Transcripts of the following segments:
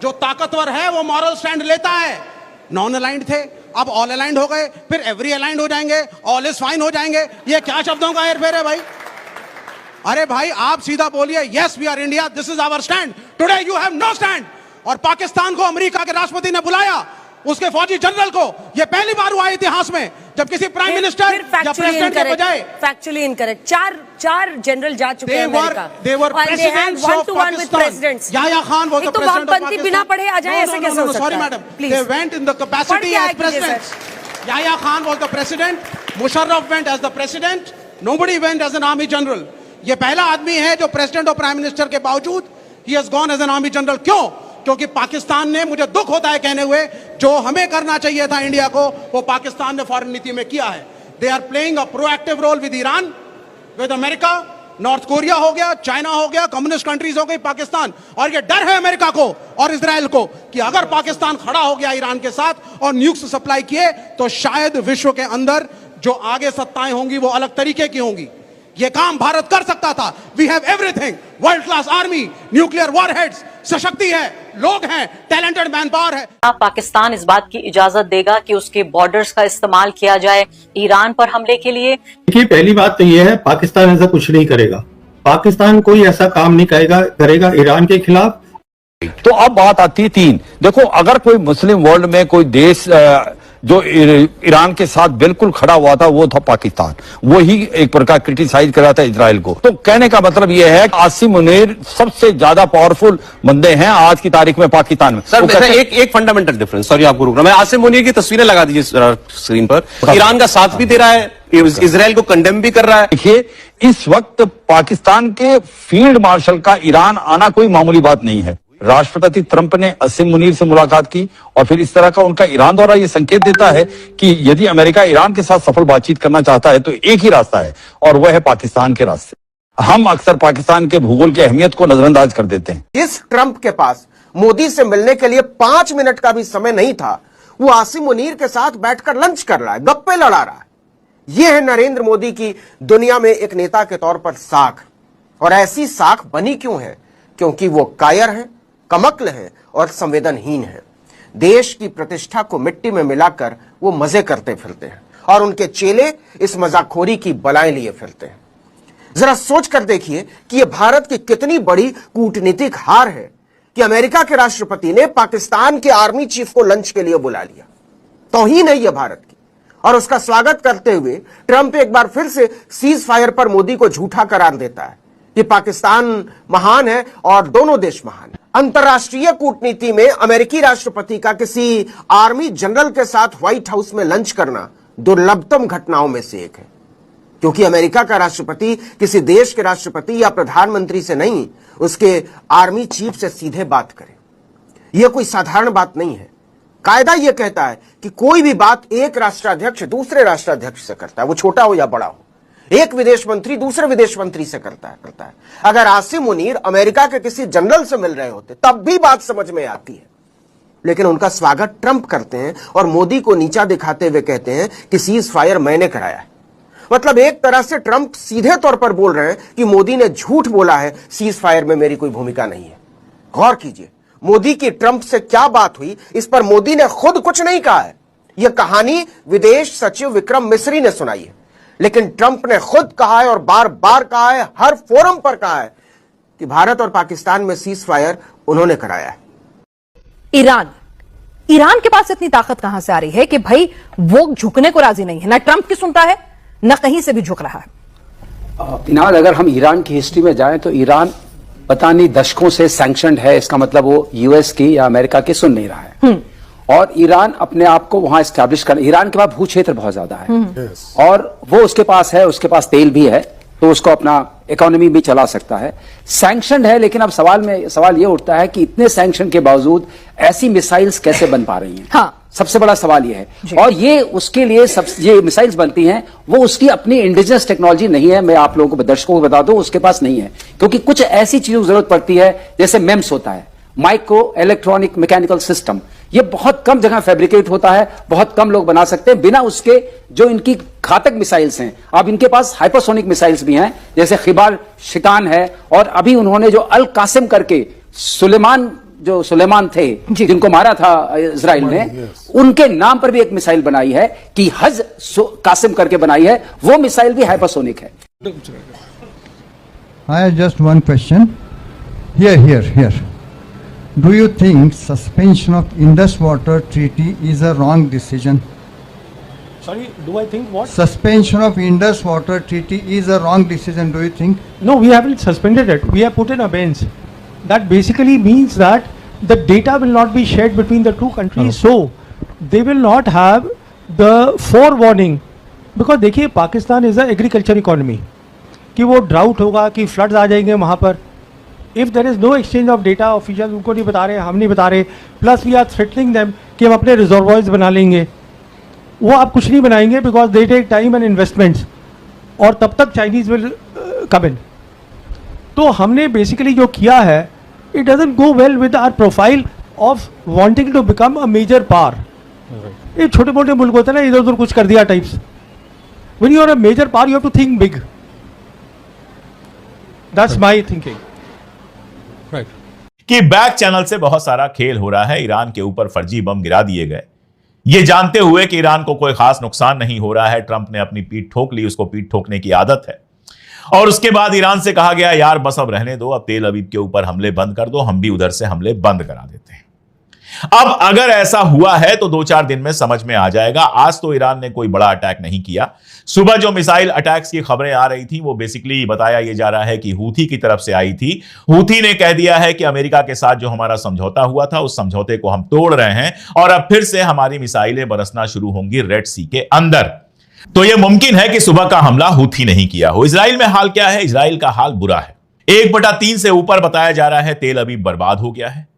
जो ताकतवर है वो मॉरल स्टैंड लेता है। नॉन अलाइंड थे, अब ऑल अलाइंड हो गए, फिर एवरी अलाइंड हो जाएंगे, ऑल इज फाइन हो जाएंगे। ये क्या शब्दों का हेरफेर है भाई? अरे भाई आप सीधा बोलिए, yes we are India, this is our stand. Today you have no stand. और पाकिस्तान को अमेरिका के राष्ट्रपति ने बुलाया, उसके फौजी जनरल को। यह पहली बार हुआ इतिहास में जब किसी प्राइम मिनिस्टर या प्रेसिडेंट के बजाय फैक्चुअली इनकरेक्ट चार जनरल जा चुके हैं America. They were presidents of Pakistan. Yahya Khan was the president of Pakistan. बिना पढ़े आ जाए ऐसे कैसे हो सकता है? Sorry madam, they went in the capacity as presidents. Yahya Khan was the president. Musharraf went as the president. Nobody went as an army general. ये पहला आदमी है जो प्रेसिडेंट और प्राइम मिनिस्टर के बावजूद he has gone as an army general. क्यों? क्योंकि पाकिस्तान ने, मुझे दुख होता है कहने हुए, जो हमें करना चाहिए था इंडिया को, वो पाकिस्तान ने फॉरेन नीति में किया है। They are playing a proactive role with Iran, with America, North Korea हो गया, चाइना हो गया, कम्युनिस्ट कंट्रीज हो गई, पाकिस्तान। और ये डर है अमेरिका को और इजराइल को कि अगर पाकिस्तान खड़ा हो गया ईरान के साथ और न्यूक्लियर सप्लाई किए तो शायद विश्व के अंदर जो आगे सत्ताएं होंगी वो अलग तरीके की होंगी। ये काम भारत कर सकता था। We have everything, world class army, nuclear warheads, सशक्ति है, लोग हैं, टैलेंटेड मैन पावर है। पाकिस्तान इस बात की इजाजत देगा कि उसके बॉर्डर्स का इस्तेमाल किया जाए ईरान पर हमले के लिए? देखिए, पहली बात तो यह है, पाकिस्तान ऐसा कुछ नहीं करेगा। पाकिस्तान कोई ऐसा काम नहीं करेगा ईरान के खिलाफ। तो अब बात आती है तीन। देखो, अगर कोई मुस्लिम वर्ल्ड में कोई देश जो ईरान के साथ बिल्कुल खड़ा हुआ था वो था पाकिस्तान। वो ही एक प्रकार क्रिटिसाइज कर रहा था इजराइल को। तो कहने का मतलब ये है कि आसिम मुनीर सबसे ज्यादा पावरफुल बंदे हैं आज की तारीख में पाकिस्तान में। सर एक फंडामेंटल डिफरेंस, सॉरी आपको रुक रहा मैं, आसिम मुनीर की तस्वीरें लगा दीजिए स्क्रीन पर। ईरान का साथ भी दे रहा है, इजराइल को कंडेम भी कर रहा है। देखिए, इस वक्त पाकिस्तान के फील्ड मार्शल का ईरान आना कोई मामूली बात नहीं है। राष्ट्रपति ट्रंप ने आसिम मुनीर से मुलाकात की और फिर इस तरह का उनका ईरान दौरा ये संकेत देता है कि यदि अमेरिका ईरान के साथ सफल बातचीत करना चाहता है तो एक ही रास्ता है और वह है पाकिस्तान के रास्ते। हम अक्सर पाकिस्तान के भूगोल की अहमियत को नजरअंदाज कर देते हैं। इस ट्रंप के पास मोदी से मिलने के लिए 5 मिनट का भी समय नहीं था, वो आसिम मुनीर के साथ बैठकर लंच कर रहा है, गप्पे लड़ा रहा है। यह है नरेंद्र मोदी की दुनिया में एक नेता के तौर पर साख। और ऐसी साख बनी क्यों है? क्योंकि वो कायर है, कमक्ल है और संवेदनहीन है। देश की प्रतिष्ठा को मिट्टी में मिलाकर वो मजे करते फिरते हैं और उनके चेले इस मजाखोरी की बलाएं लिए फिरते हैं। जरा सोच कर देखिए कि यह भारत की कितनी बड़ी कूटनीतिक हार है कि अमेरिका के राष्ट्रपति ने पाकिस्तान के आर्मी चीफ को लंच के लिए बुला लिया। तौहीन है यह भारत की। और उसका स्वागत करते हुए ट्रंप एक बार फिर से सीज फायर पर मोदी को झूठा करार देता है कि पाकिस्तान महान है और दोनों देश महान है। अंतर्राष्ट्रीय कूटनीति में अमेरिकी राष्ट्रपति का किसी आर्मी जनरल के साथ व्हाइट हाउस में लंच करना दुर्लभतम घटनाओं में से एक है, क्योंकि अमेरिका का राष्ट्रपति किसी देश के राष्ट्रपति या प्रधानमंत्री से नहीं, उसके आर्मी चीफ से सीधे बात करे। यह कोई साधारण बात नहीं है। कायदा यह कहता है कि कोई भी बात एक राष्ट्राध्यक्ष दूसरे राष्ट्राध्यक्ष से करता है, वो छोटा हो या बड़ा हो। एक विदेश मंत्री दूसरे विदेश मंत्री से करता है। अगर आसिम मुनीर अमेरिका के किसी जनरल से मिल रहे होते तब भी बात समझ में आती है, लेकिन उनका स्वागत ट्रंप करते हैं और मोदी को नीचा दिखाते हुए कहते हैं कि सीज फायर मैंने कराया है। मतलब एक तरह से ट्रंप सीधे तौर पर बोल रहे हैं कि मोदी ने झूठ बोला है, सीज फायर में मेरी कोई भूमिका नहीं है। गौर कीजिए, मोदी की ट्रंप से क्या बात हुई, इस पर मोदी ने खुद कुछ नहीं कहा है। यह कहानी विदेश सचिव विक्रम मिस्री ने सुनाई है, लेकिन ट्रंप ने खुद कहा है और बार बार कहा है, हर फोरम पर कहा है कि भारत और पाकिस्तान में सीज फायर उन्होंने कराया है। ईरान के पास इतनी ताकत कहां से आ रही है कि भाई वो झुकने को राजी नहीं है, ना ट्रंप की सुनता है ना कहीं से भी झुक रहा है। इनाल, अगर हम ईरान की हिस्ट्री में जाएं तो ईरान पता नहीं दशकों से सैंक्शनड है। इसका मतलब वो यूएस की या अमेरिका की सुन नहीं रहा है। और ईरान अपने आप को वहां एस्टैब्लिश कर, ईरान के पास भू क्षेत्र बहुत ज्यादा है और वो उसके पास तेल भी है, तो उसको अपना इकोनॉमी भी चला सकता है। सैंक्शन है, लेकिन अब सवाल ये उठता है कि इतने सैंक्शन के बावजूद ऐसी मिसाइल्स कैसे बन पा रही हैं? हाँ। सबसे बड़ा सवाल ये है। और ये उसके लिए ये मिसाइल्स बनती हैं, वो उसकी अपनी इंडिजिनस टेक्नोलॉजी नहीं है। मैं आप लोगों को, दर्शकों को बता दूं, उसके पास नहीं है, क्योंकि कुछ ऐसी चीजों की जरूरत पड़ती है जैसे मेम्स होता है, माइक्रो इलेक्ट्रॉनिक मैकेनिकल सिस्टम। ये बहुत कम जगह फैब्रिकेट होता है, बहुत कम लोग बना सकते हैं बिना उसके जो इनकी घातक मिसाइल्स हैं। अब इनके पास हाइपरसोनिक मिसाइल्स भी हैं, जैसे खिबार शिकान है, और अभी उन्होंने जो अल कासिम करके सुलेमान जो सुलेमान थे जिनको मारा था इजराइल ने, उनके नाम पर भी एक मिसाइल बनाई है कि हज कासिम करके बनाई है, वो मिसाइल भी हाइपरसोनिक है। I have just one question. Here. Do you think suspension of Indus Water Treaty is a wrong decision? Sorry, do I think what? Suspension of Indus Water Treaty is a wrong decision, do you think? No, we haven't suspended it. We have put in abeyance. That basically means that the data will not be shared between the two countries, so they will not have the forewarning. Because देखिए, Pakistan is a agriculture economy. कि वो drought होगा, कि floods आ जाएंगे वहाँ पर. If there is no exchange of data, officials उनको नहीं बता रहे, हम नहीं बता रहे, plus we are threatening them कि हम अपने reservoirs बना लेंगे. वो आप कुछ नहीं बनाएंगे because they take time and investments. और तब तक Chinese will come in. तो हमने बेसिकली जो किया है, it doesn't go well with our profile of wanting to become a major power. ये छोटे मोटे मुल्क होते हैं ना, इधर उधर कुछ कर दिया types. When you are a major power, you have to think big. That's my thinking. Right. कि बैक चैनल से बहुत सारा खेल हो रहा है, ईरान के ऊपर फर्जी बम गिरा दिए गए, ये जानते हुए कि ईरान को कोई खास नुकसान नहीं हो रहा है। ट्रंप ने अपनी पीठ ठोक ली, उसको पीठ ठोकने की आदत है। और उसके बाद ईरान से कहा गया, यार बस अब रहने दो, अब तेल अवीव के ऊपर हमले बंद कर दो, हम भी उधर से हमले बंद करा देते हैं। अब अगर ऐसा हुआ है तो 2-4 दिन में समझ में आ जाएगा। आज तो ईरान ने कोई बड़ा अटैक नहीं किया। सुबह जो मिसाइल अटैक्स की खबरें आ रही थी, वो बेसिकली बताया यह जा रहा है कि हूथी की तरफ से आई थी। हूथी ने कह दिया है कि अमेरिका के साथ जो हमारा समझौता हुआ था, उस समझौते को हम तोड़ रहे हैं और अब फिर से हमारी मिसाइलें बरसना शुरू होंगी रेड सी के अंदर। तो यह मुमकिन है कि सुबह का हमला हूथी नहीं किया हो। इजराइल में हाल क्या है? इजराइल का हाल बुरा है। 1/3 से ऊपर बताया जा रहा है तेल अवीव बर्बाद हो गया है।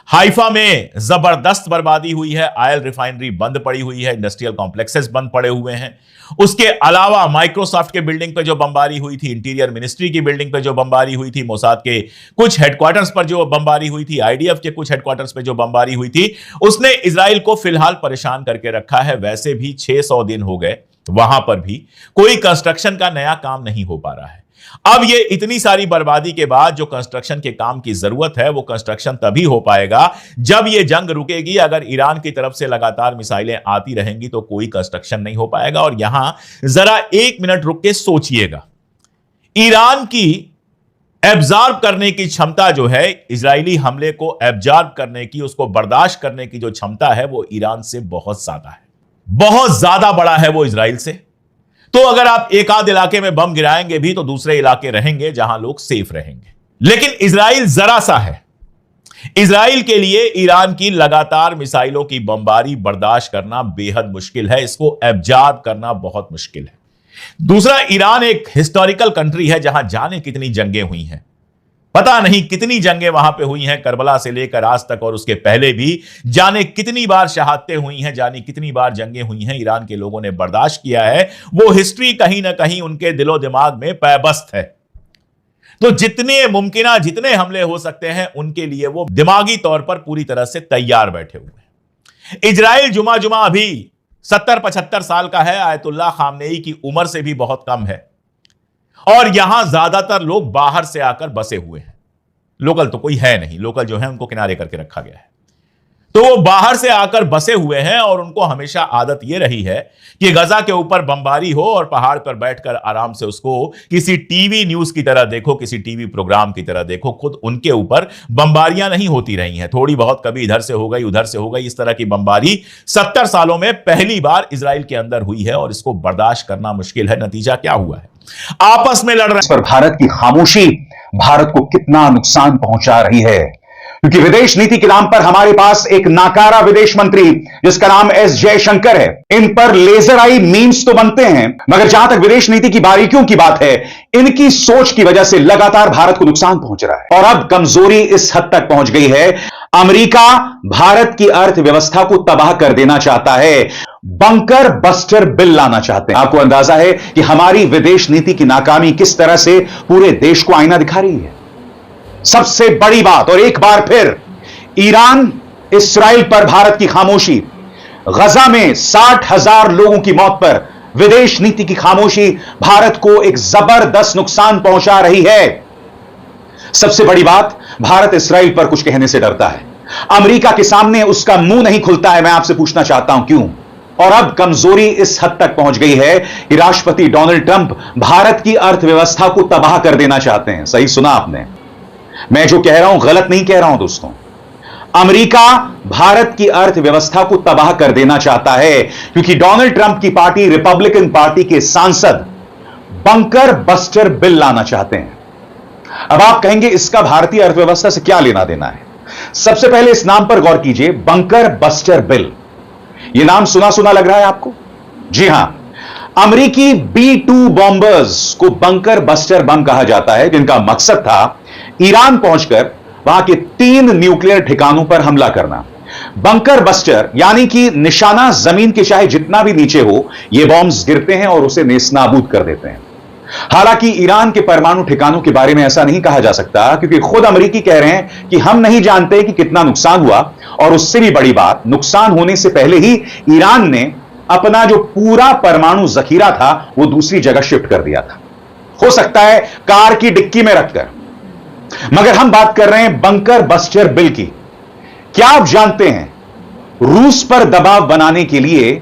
हाइफा में जबरदस्त बर्बादी हुई है। ऑयल रिफाइनरी बंद पड़ी हुई है, इंडस्ट्रियल कॉम्प्लेक्सेस बंद पड़े हुए हैं। उसके अलावा माइक्रोसॉफ्ट के बिल्डिंग पे जो बमबारी हुई थी, इंटीरियर मिनिस्ट्री की बिल्डिंग पे जो बमबारी हुई थी, मोसाद के कुछ हेडक्वार्टर्स पर जो बमबारी हुई थी, आईडीएफ के कुछ हेडक्वार्टर्स पे जो बमबारी हुई थी, उसने इजराइल को फिलहाल परेशान करके रखा है। वैसे भी 600 दिन हो गए, वहां पर भी कोई कंस्ट्रक्शन का नया काम नहीं हो पा रहा है। अब ये इतनी सारी बर्बादी के बाद जो कंस्ट्रक्शन के काम की जरूरत है, वो कंस्ट्रक्शन तभी हो पाएगा जब ये जंग रुकेगी। अगर ईरान की तरफ से लगातार मिसाइलें आती रहेंगी तो कोई कंस्ट्रक्शन नहीं हो पाएगा। और यहां जरा 1 मिनट रुक के सोचिएगा, ईरान की एब्जॉर्ब करने की क्षमता जो है, इजरायली हमले को एब्जॉर्ब करने की, उसको बर्दाश्त करने की जो क्षमता है, वो ईरान से बहुत ज्यादा है, बहुत ज्यादा बड़ा है वो इजराइल से। तो अगर आप एक आध इलाके में बम गिराएंगे भी तो दूसरे इलाके रहेंगे जहां लोग सेफ रहेंगे। लेकिन इजराइल जरा सा है। इजराइल के लिए ईरान की लगातार मिसाइलों की बमबारी बर्दाश्त करना बेहद मुश्किल है, इसको एब्जॉर्ब करना बहुत मुश्किल है। दूसरा, ईरान एक हिस्टोरिकल कंट्री है जहां जाने कितनी जंगें हुई हैं, पता नहीं कितनी जंगें वहां पे हुई हैं, करबला से लेकर आज तक, और उसके पहले भी जाने कितनी बार शहादतें हुई हैं, जाने कितनी बार जंगें हुई हैं। ईरान के लोगों ने बर्दाश्त किया है। वो हिस्ट्री कहीं ना कहीं उनके दिलो दिमाग में पैबस्त है। तो जितने मुमकिन जितने हमले हो सकते हैं, उनके लिए वो दिमागी तौर पर पूरी तरह से तैयार बैठे हुए हैं। इजराइल जुमा अभी 70-75 साल का है। आयतुल्लाह खामनेई की उम्र से भी बहुत कम है। और यहां ज्यादातर लोग बाहर से आकर बसे हुए हैं। लोकल तो कोई है नहीं, लोकल जो है उनको किनारे करके रखा गया है। तो वो बाहर से आकर बसे हुए हैं और उनको हमेशा आदत ये रही है कि गजा के ऊपर बमबारी हो और पहाड़ पर बैठकर आराम से उसको किसी टीवी न्यूज की तरह देखो, किसी टीवी प्रोग्राम की तरह देखो। खुद उनके ऊपर बमबारियां नहीं होती रही हैं, थोड़ी बहुत कभी इधर से हो गई, उधर से हो गई। इस तरह की बमबारी 70 सालों में पहली बार इजराइल के अंदर हुई है और इसको बर्दाश्त करना मुश्किल है। नतीजा क्या हुआ है? आपस में लड़ रहे पर भारत की खामोशी भारत को कितना नुकसान पहुंचा रही है, क्योंकि विदेश नीति के नाम पर हमारे पास एक नाकारा विदेश मंत्री जिसका नाम एस जयशंकर है। इन पर लेजर आई मीम्स तो बनते हैं, मगर जहां तक विदेश नीति की बारीकियों की बात है, इनकी सोच की वजह से लगातार भारत को नुकसान पहुंच रहा है। और अब कमजोरी इस हद तक पहुंच गई है, अमेरिका भारत की अर्थव्यवस्था को तबाह कर देना चाहता है, बंकर बस्टर बिल लाना चाहते हैं। आपको अंदाजा है कि हमारी विदेश नीति की नाकामी किस तरह से पूरे देश को आईना दिखा रही है। सबसे बड़ी बात, और एक बार फिर, ईरान इस्राइल पर भारत की खामोशी, गजा में 60,000 लोगों की मौत पर विदेश नीति की खामोशी भारत को एक जबरदस्त नुकसान पहुंचा रही है। सबसे बड़ी बात, भारत इस्राइल पर कुछ कहने से डरता है। अमेरिका के सामने उसका मुंह नहीं खुलता है। मैं आपसे पूछना चाहता हूं क्यों? और अब कमजोरी इस हद तक पहुंच गई है कि राष्ट्रपति डोनाल्ड ट्रंप भारत की अर्थव्यवस्था को तबाह कर देना चाहते हैं। सही सुना आपने, मैं जो कह रहा हूं गलत नहीं कह रहा हूं दोस्तों। अमेरिका भारत की अर्थव्यवस्था को तबाह कर देना चाहता है क्योंकि डोनाल्ड ट्रंप की पार्टी रिपब्लिकन पार्टी के सांसद बंकर बस्टर बिल लाना चाहते हैं। अब आप कहेंगे इसका भारतीय अर्थव्यवस्था से क्या लेना देना है? सबसे पहले इस नाम पर गौर कीजिए, बंकर बस्टर बिल। यह नाम सुना सुना लग रहा है आपको? जी हां, अमेरिकी B-2 बॉम्बर्स को बंकर बस्टर बम कहा जाता है, जिनका मकसद था ईरान पहुंचकर वहां के 3 न्यूक्लियर ठिकानों पर हमला करना। बंकर बस्टर यानी कि निशाना जमीन के चाहे जितना भी नीचे हो, यह बॉम्ब्स गिरते हैं और उसे नेस्तनाबूद कर देते हैं। हालांकि ईरान के परमाणु ठिकानों के बारे में ऐसा नहीं कहा जा सकता क्योंकि खुद अमेरिकी कह रहे हैं कि हम नहीं जानते कि कितना नुकसान हुआ, और उससे भी बड़ी बात, नुकसान होने से पहले ही ईरान ने अपना जो पूरा परमाणु जखीरा था वो दूसरी जगह शिफ्ट कर दिया था, हो सकता है कार की डिक्की में रखकर। मगर हम बात कर रहे हैं बंकर बस्टर बिल की। क्या आप जानते हैं रूस पर दबाव बनाने के लिए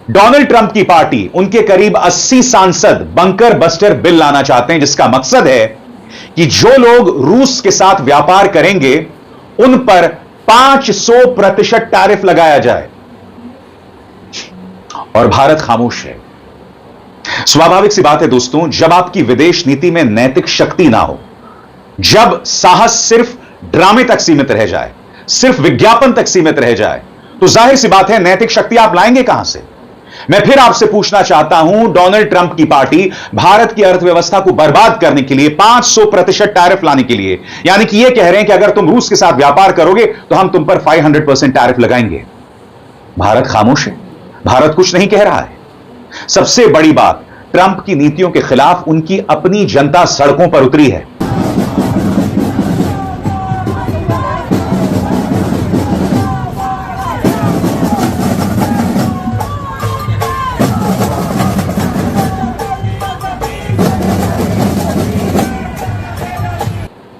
डोनाल्ड ट्रंप की पार्टी, उनके करीब 80 सांसद बंकर बस्टर बिल लाना चाहते हैं, जिसका मकसद है कि जो लोग रूस के साथ व्यापार करेंगे उन पर 500% टैरिफ लगाया जाए। और भारत खामोश है। स्वाभाविक सी बात है दोस्तों, जब आपकी विदेश नीति में नैतिक शक्ति ना हो, जब साहस सिर्फ ड्रामे तक सीमित रह जाए, सिर्फ विज्ञापन तक सीमित रह जाए, तो जाहिर सी बात है नैतिक शक्ति आप लाएंगे कहां से? मैं फिर आपसे पूछना चाहता हूं, डोनाल्ड ट्रंप की पार्टी भारत की अर्थव्यवस्था को बर्बाद करने के लिए 500% टैरिफ लाने के लिए, यानी कि यह कह रहे हैं कि अगर तुम रूस के साथ व्यापार करोगे तो हम तुम पर 500% टैरिफ लगाएंगे। भारत खामोश है, भारत कुछ नहीं कह रहा है। सबसे बड़ी बात, ट्रंप की नीतियों के खिलाफ उनकी अपनी जनता सड़कों पर उतरी है।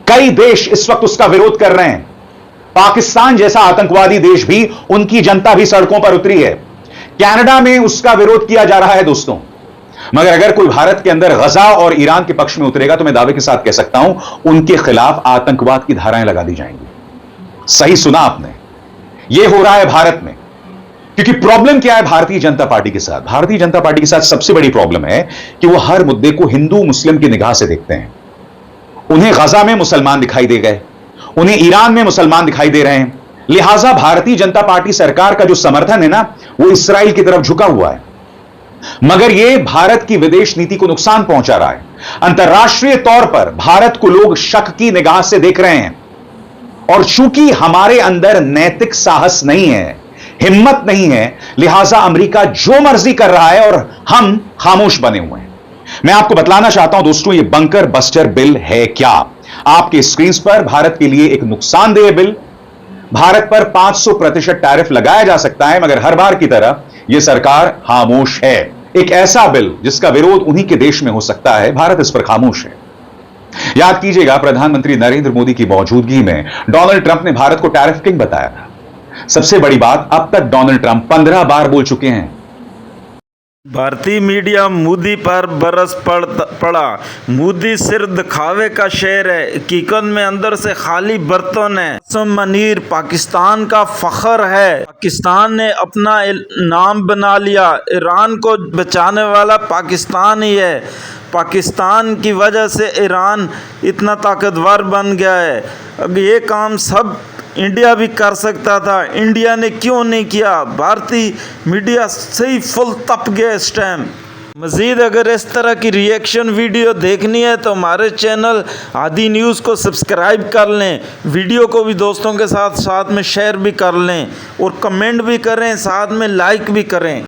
कई देश इस वक्त उसका विरोध कर रहे हैं। पाकिस्तान जैसा आतंकवादी देश भी, उनकी जनता भी सड़कों पर उतरी है। कनाडा में उसका विरोध किया जा रहा है दोस्तों। मगर अगर कोई भारत के अंदर गजा और ईरान के पक्ष में उतरेगा तो मैं दावे के साथ कह सकता हूं उनके खिलाफ आतंकवाद की धाराएं लगा दी जाएंगी। सही सुना आपने, यह हो रहा है भारत में। क्योंकि प्रॉब्लम क्या है भारतीय जनता पार्टी के साथ? भारतीय जनता पार्टी के साथ सबसे बड़ी प्रॉब्लम है कि वो हर मुद्दे को हिंदू मुस्लिम की निगाह से देखते हैं। उन्हें गजा में मुसलमान दिखाई दे गए, उन्हें ईरान में मुसलमान दिखाई दे रहे हैं, लिहाजा भारतीय जनता पार्टी सरकार का जो समर्थन है ना, वो इस्राइल की तरफ झुका हुआ है। मगर यह भारत की विदेश नीति को नुकसान पहुंचा रहा है। अंतर्राष्ट्रीय तौर पर भारत को लोग शक की निगाह से देख रहे हैं, और चूंकि हमारे अंदर नैतिक साहस नहीं है, हिम्मत नहीं है, लिहाजा अमेरिका जो मर्जी कर रहा है और हम खामोश बने हुए हैं। मैं आपको बतलाना चाहता हूं दोस्तों, यह बंकर बस्टर बिल है क्या? आपके स्क्रीन पर भारत के लिए एक नुकसानदेह बिल। भारत पर 500% टैरिफ लगाया जा सकता है, मगर हर बार की तरह यह सरकार खामोश है। एक ऐसा बिल जिसका विरोध उन्हीं के देश में हो सकता है, भारत इस पर खामोश है। याद कीजिएगा, प्रधानमंत्री नरेंद्र मोदी की मौजूदगी में डोनाल्ड ट्रंप ने भारत को टैरिफ किंग बताया था। सबसे बड़ी बात, अब तक डोनाल्ड ट्रंप 15 बार बोल चुके हैं। भारतीय मीडिया मोदी पर बरस पड़ा। मोदी सिर दिखावे का शेर है, हकीकत में अंदर से खाली बर्तन है। आसिम मुनीर पाकिस्तान का फख्र है। पाकिस्तान ने अपना नाम बना लिया। ईरान को बचाने वाला पाकिस्तान ही है। पाकिस्तान की वजह से ईरान इतना ताकतवर बन गया है। अब ये काम सब इंडिया भी कर सकता था, इंडिया ने क्यों नहीं किया? भारतीय मीडिया सही फुल तप गया इस टाइम। मज़ीद अगर इस तरह की रिएक्शन वीडियो देखनी है तो हमारे चैनल आदि न्यूज़ को सब्सक्राइब कर लें, वीडियो को भी दोस्तों के साथ में शेयर भी कर लें और कमेंट भी करें, साथ में लाइक भी करें।